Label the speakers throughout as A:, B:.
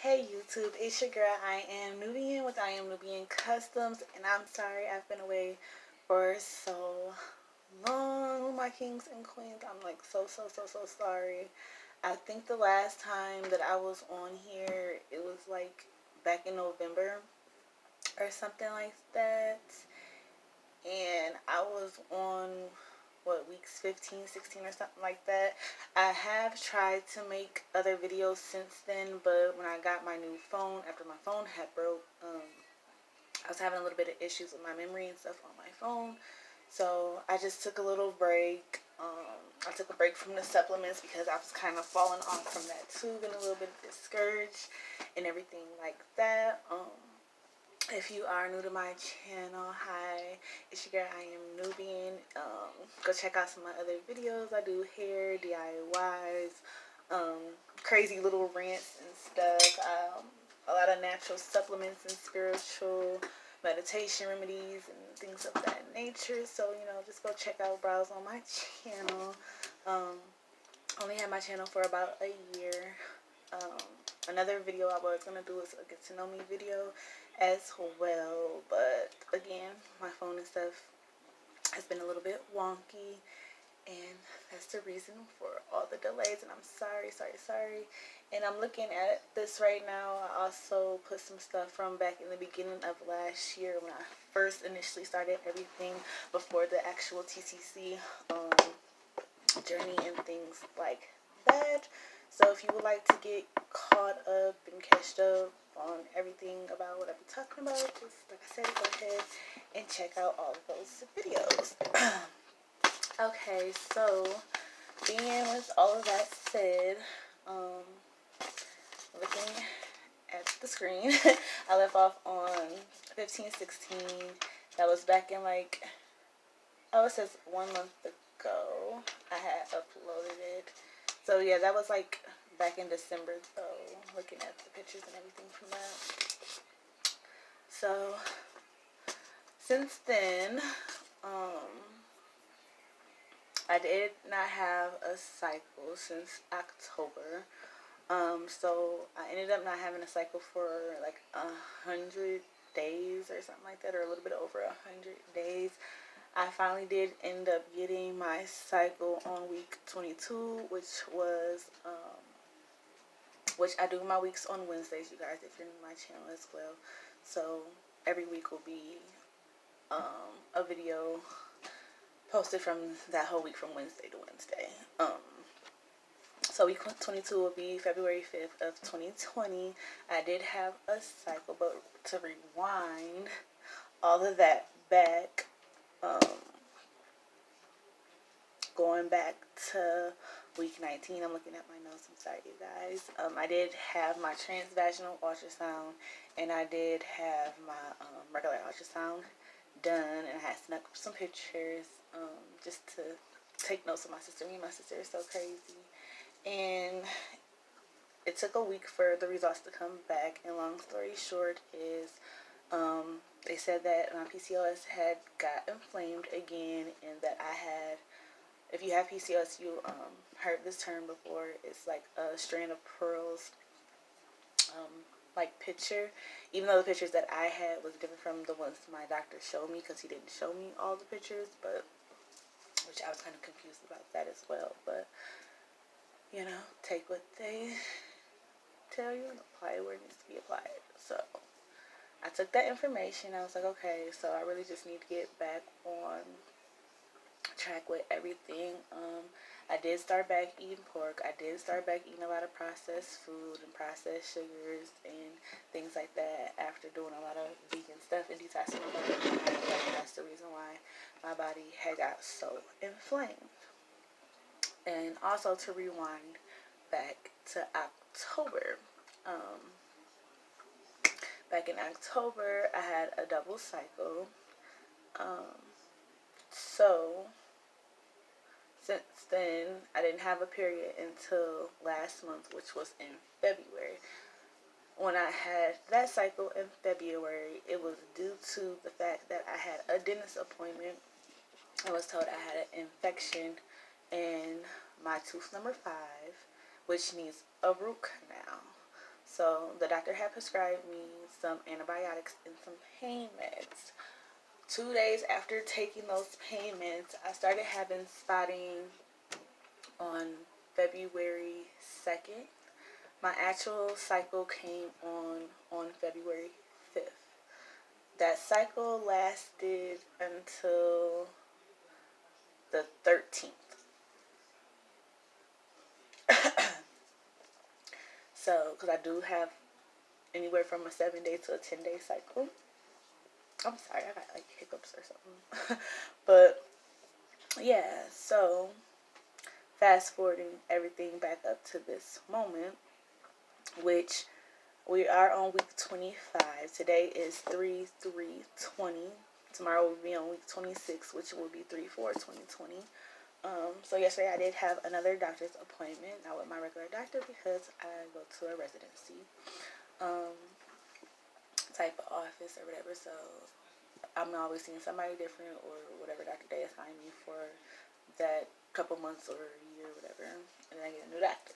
A: Hey YouTube, it's your girl I Am Nubian with I Am Nubian Customs, and I'm sorry I've been away for so long, my kings and queens. I'm like so sorry. I think the last time that I was on here, it was like back in November or something like that, and I was on weeks 15, 16 or something like that. I have tried to make other videos since then, but when I got my new phone, after my phone had broke, I was having a little bit of issues with my memory and stuff on my phone, so I just took a little break. I took a break from the supplements because I was kind of falling off from that too, getting a little bit discouraged and everything like that. If you are new to my channel, hi, it's your girl I Am Nubian. Go check out some of my other videos. I do hair, DIYs, crazy little rants and stuff, a lot of natural supplements and spiritual meditation remedies and things of that nature. So, just go check out, browse on my channel. Only had my channel for about a year. Another video I was going to do is a get to know me video as well, but again, my phone and stuff has been a little bit wonky, and that's the reason for all the delays, and I'm sorry. And I'm looking at this right now. I also put some stuff from back in the beginning of last year when I first initially started everything before the actual TTC journey and things like that. So if you would like to get caught up and catched up on everything about what I've been talking about, just like I said, go ahead and check out all of those videos. Okay, so being with all of that said, looking at the screen, I left off on 15/16. That was back in like, it says 1 month ago I had uploaded it. So yeah, that was like back in December though, looking at the pictures and everything from that. So since then, I did not have a cycle since October. So I ended up not having a cycle for like 100 days or something like that, or a little bit over 100 days. I finally did end up getting my cycle on week 22, which I do my weeks on Wednesdays, you guys, if you're new to my channel as well. So every week will be a video posted from that whole week, from Wednesday to Wednesday. So week 22 will be February 5th of 2020. I did have a cycle, but to rewind all of that back, going back to week 19, I'm looking at my notes, I'm sorry you guys. I did have my transvaginal ultrasound, and I did have my regular ultrasound done, and I had snuck up some pictures just to take notes of my sister. Me and my sister are so crazy. And it took a week for the results to come back, and long story short is they said that my PCOS had got inflamed again, and that I had, if you have PCOS, you heard this term before, it's like a strand of pearls like picture, even though the pictures that I had was different from the ones my doctor showed me, because he didn't show me all the pictures, but which I was kind of confused about that as well. But take what they tell you and apply it where it needs to be applied. So I took that information. I was like, okay, so I really just need to get back on track with everything. I did start back eating pork. I did start back eating a lot of processed food and processed sugars and things like that after doing a lot of vegan stuff and detoxing my body. Like, that's the reason why my body had got so inflamed. And also, to rewind back to October, back in October I had a double cycle. So since then I didn't have a period until last month, which was in February. When I had that cycle in February, it was due to the fact that I had a dentist appointment. I was told I had an infection in my tooth number 5, which needs a root canal. So the doctor had prescribed me some antibiotics and some pain meds. 2 days after taking those pain meds, I started having spotting on February 2nd. My actual cycle came on February 5th. That cycle lasted until the 13th. So, because I do have anywhere from a 7-day to a 10-day cycle. I'm sorry, I got like hiccups or something. But yeah, so fast forwarding everything back up to this moment, which we are on week 25. Today is 3/3/20. Tomorrow will be on week 26, which will be 3/4/2020. So yesterday I did have another doctor's appointment, not with my regular doctor because I go to a residency type of office or whatever. So I'm always seeing somebody different or whatever doctor they assign me for that couple months or a year or whatever, and then I get a new doctor.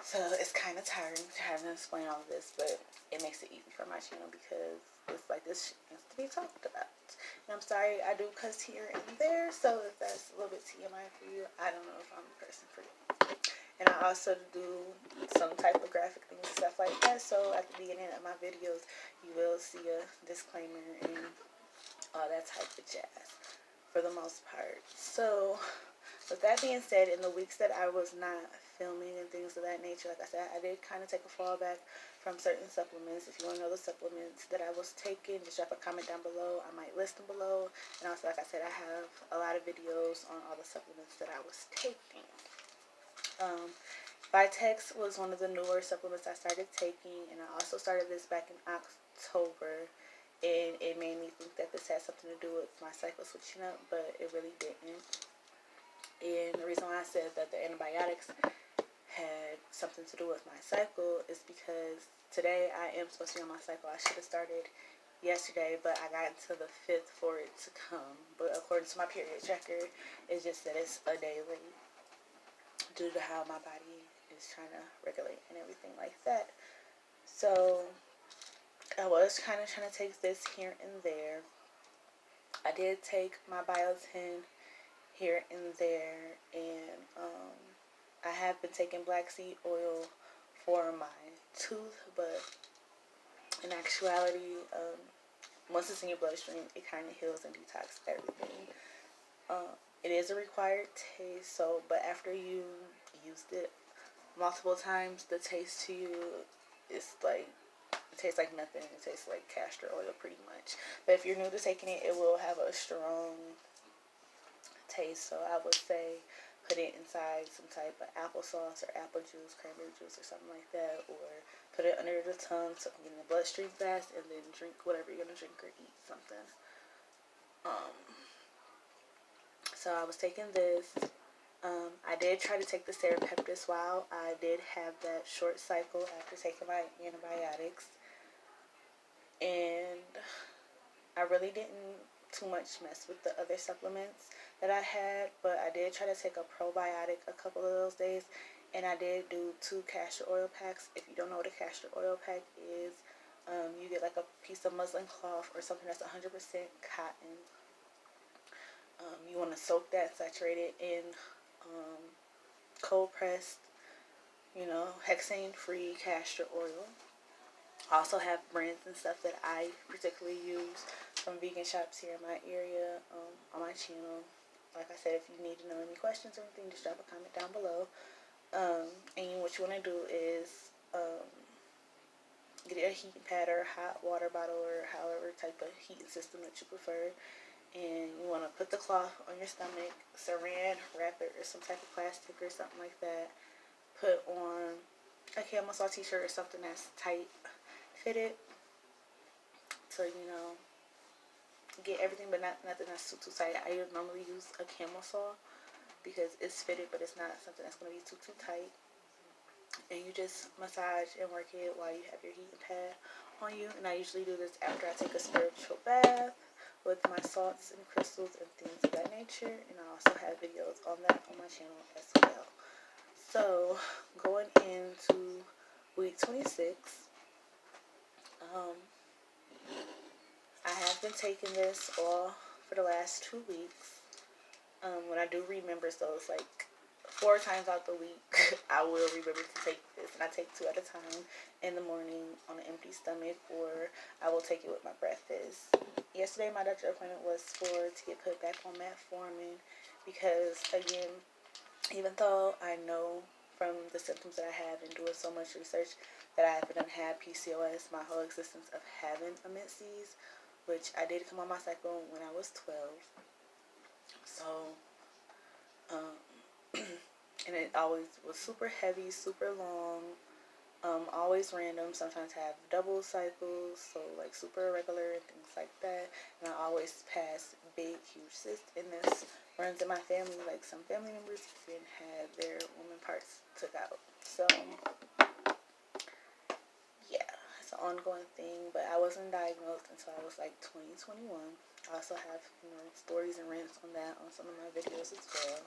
A: So it's kind of tiring having to explain all of this, but it makes it easy for my channel because it's like this shit needs to be talked about. And I'm sorry, I do cuss here and there, so if that's a little bit TMI for you, I don't know if I'm the person for you. And I also do some type of graphic things and stuff like that, so at the beginning of my videos, you will see a disclaimer and all that type of jazz for the most part. So with that being said, in the weeks that I was not filming and things of that nature, like I said, I did kind of take a fallback from certain supplements. If you want to know the supplements that I was taking, just drop a comment down below. I might list them below. And also, like I said, I have a lot of videos on all the supplements that I was taking. Vitex was one of the newer supplements I started taking, and I also started this back in October. And it made me think that this had something to do with my cycle switching up, but it really didn't. And the reason why I said that the antibiotics had something to do with my cycle is because today I am supposed to be on my cycle. I should have started yesterday, but I got until the 5th for it to come. But according to my period tracker, it's just that it's a day late due to how my body is trying to regulate and everything like that. So I was kind of trying to take this here and there. I did take my biotin here and there, and I have been taking black seed oil for my tooth, but in actuality, once it's in your bloodstream, it kind of heals and detox everything. It is a required taste, so but after you used it multiple times, the taste to you is like, it tastes like nothing. It tastes like castor oil pretty much. But if you're new to taking it, it will have a strong taste, so I would say put it inside some type of applesauce or apple juice, cranberry juice or something like that, or put it under the tongue so it can get in the bloodstream fast, and then drink whatever you're gonna drink or eat something. So I was taking this. I did try to take the serapeptus while I did have that short cycle after taking my antibiotics, and I really didn't too much mess with the other supplements that I had, but I did try to take a probiotic a couple of those days, and I did do 2 castor oil packs. If you don't know what a castor oil pack is, you get like a piece of muslin cloth or something that's 100% cotton. You want to soak that, saturate it in cold pressed, hexane free castor oil. I also have brands and stuff that I particularly use from vegan shops here in my area on my channel. Like I said, if you need to know any questions or anything, just drop a comment down below. And what you want to do is get a heating pad or a hot water bottle or however type of heating system that you prefer. And you want to put the cloth on your stomach, saran wrap it or some type of plastic or something like that. Put on a camel saw t-shirt or something that's tight fitted to, get everything, but nothing that's too tight. I normally use a camel saw because it's fitted, but it's not something that's going to be too tight. And you just massage and work it while you have your heating pad on you. And I usually do this after I take a spiritual bath with my salts and crystals and things of that nature. And I also have videos on that on my channel as well. So going into week 26. I have been taking this all for the last 2 weeks. When I do remember, so it's like 4 times out the week, I will remember to take this, and I take 2 at a time in the morning on an empty stomach, or I will take it with my breakfast. Yesterday, my doctor appointment was to get put back on Metformin because, again, even though I know from the symptoms that I have and doing so much research that I haven't had PCOS my whole existence of having a menses, which I did come on my cycle when I was 12. So, and it always was super heavy, super long, always random. Sometimes have double cycles, so like super irregular and things like that. And I always pass big, huge cysts. And this runs in my family. Like some family members even had their woman parts took out. So yeah, it's an ongoing thing. But I wasn't diagnosed until I was like 2021. I also have, stories and rants on that on some of my videos as well.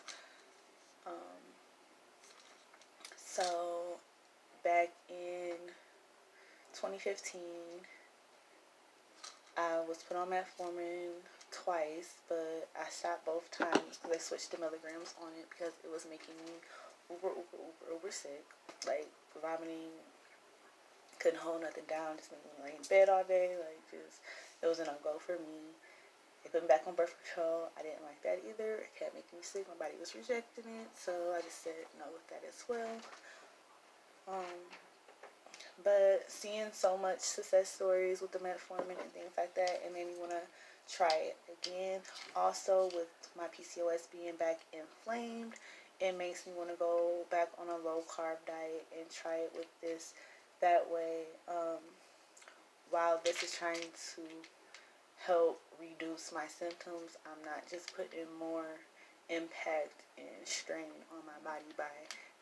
A: So back in 2015, I was put on Metformin twice, but I stopped both times because they switched the milligrams on it because it was making me uber sick. Like vomiting, couldn't hold nothing down, just making me lay in bed all day. Like it was a no-go for me. They put me back on birth control. I didn't like that either. It kept making me sick. My body was rejecting it, so I just said no with that as well. But seeing so much success stories with the metformin and things like that, it made me want to try it again. Also, with my PCOS being back inflamed, it makes me want to go back on a low carb diet and try it with this. That way, while this is trying to help reduce my symptoms, I'm not just putting more impact and strain on my body by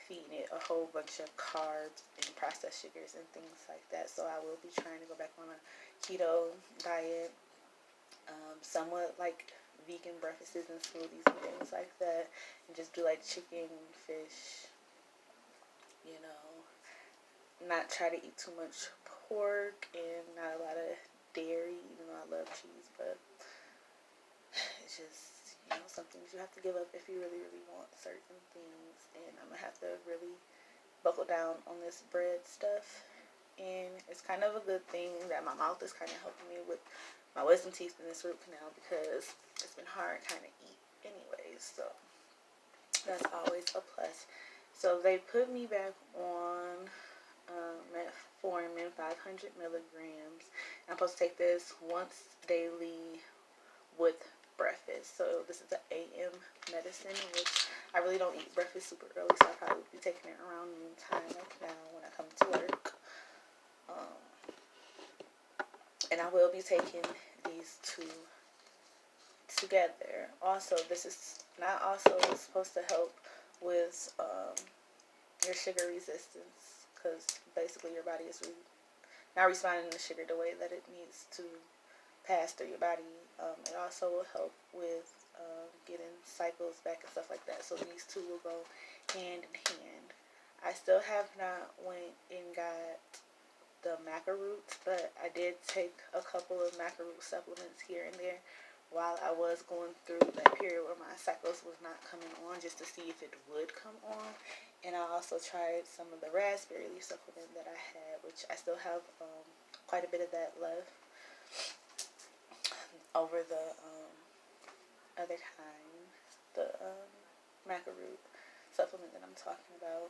A: feeding it a whole bunch of carbs and processed sugars and things like that. So I will be trying to go back on a keto diet, somewhat like vegan breakfasts and smoothies and things like that, and just do like chicken, fish, not try to eat too much pork and not a lot of dairy, even though I love cheese, but it's just, some things you have to give up if you really, really want certain things, and I'm going to have to really buckle down on this bread stuff, and it's kind of a good thing that my mouth is kind of helping me with my wisdom teeth and this root canal, because it's been hard kind of eat anyways, so that's always a plus. So they put me back on Metformin 500 milligrams. I'm supposed to take this once daily with breakfast. So this is an AM medicine, which I really don't eat breakfast super early, so I probably would be taking it around noontime like now when I come to work. And I will be taking these two together. Also, this is not also supposed to help with your sugar resistance, because basically your body is not responding to sugar the way that it needs to pass through your body. It also will help with getting cycles back and stuff like that. So these two will go hand in hand. I still have not went and got the maca roots, but I did take a couple of maca root supplements here and there while I was going through that period where my cycles was not coming on, just to see if it would come on. And I also tried some of the raspberry leaf supplement that I had, which I still have quite a bit of that left over the other kind, the maca root supplement that I'm talking about.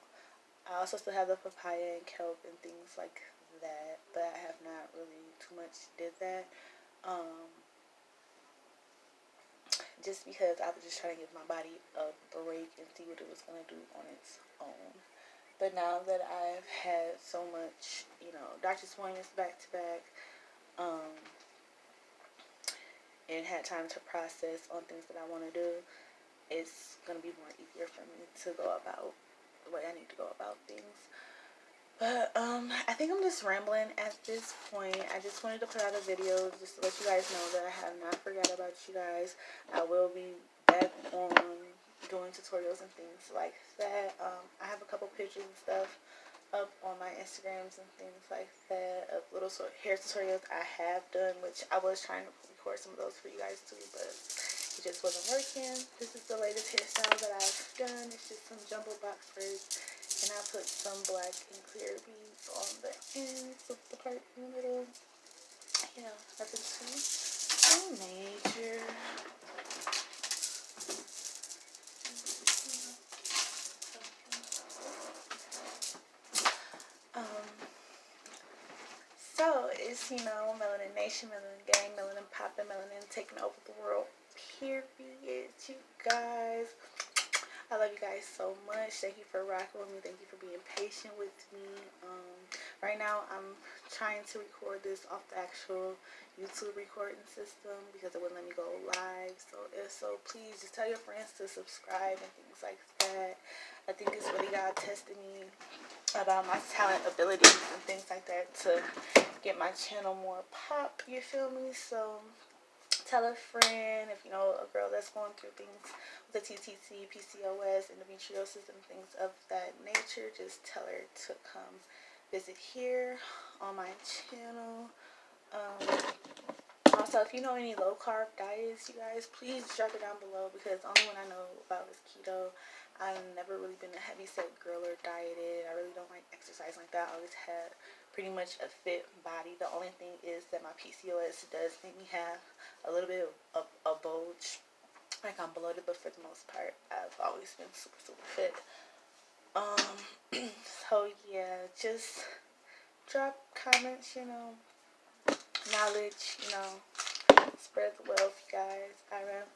A: I also still have the papaya and kelp and things like that, but I have not really too much did that. Just because I was just trying to give my body a break and see what it was going to do on its own. But now that I've had so much, doctor's appointments back to back, and had time to process on things that I want to do, it's going to be more easier for me to go about the way I need to go about things. But I think I'm just rambling at this point. I just wanted to put out a video just to let you guys know that I have not forgot about you guys. I will be back on doing tutorials and things like that. I have a couple pictures and stuff up on my Instagrams and things like that of little hair tutorials I have done, which I was trying to record some of those for you guys too, but it just wasn't working. This is the latest hairstyle that I've done. It's just some jumbo box braids, and I put some black and clear beads on the ends of the part in the middle. Yeah, nothing too major. So it's, Melanin Nation, Melanin Gang, Melanin Poppin', Melanin taking over the world, period, you guys. I love you guys so much. Thank you for rocking with me. Thank you for being patient with me. Right now, I'm trying to record this off the actual YouTube recording system because it wouldn't let me go live. So please just tell your friends to subscribe and things like that. I think it's really God testing me about my talent, abilities, and things like that to get my channel more pop. You feel me? So tell a friend if you know a girl that's going through things with the TTC, PCOS, endometriosis, and things of that nature. Just tell her to come visit here on my channel. Also, if you know any low carb diets, you guys, please drop it down below, because the only one I know about is keto. I've never really been a heavy set girl or dieted. I really don't like exercise like that. I always had pretty much a fit body. The only thing is that my PCOS does make me have a little bit of a bulge. Like, I'm bloated, but for the most part, I've always been super, super fit. So yeah, just drop comments, knowledge, spread the wealth, guys. Alright.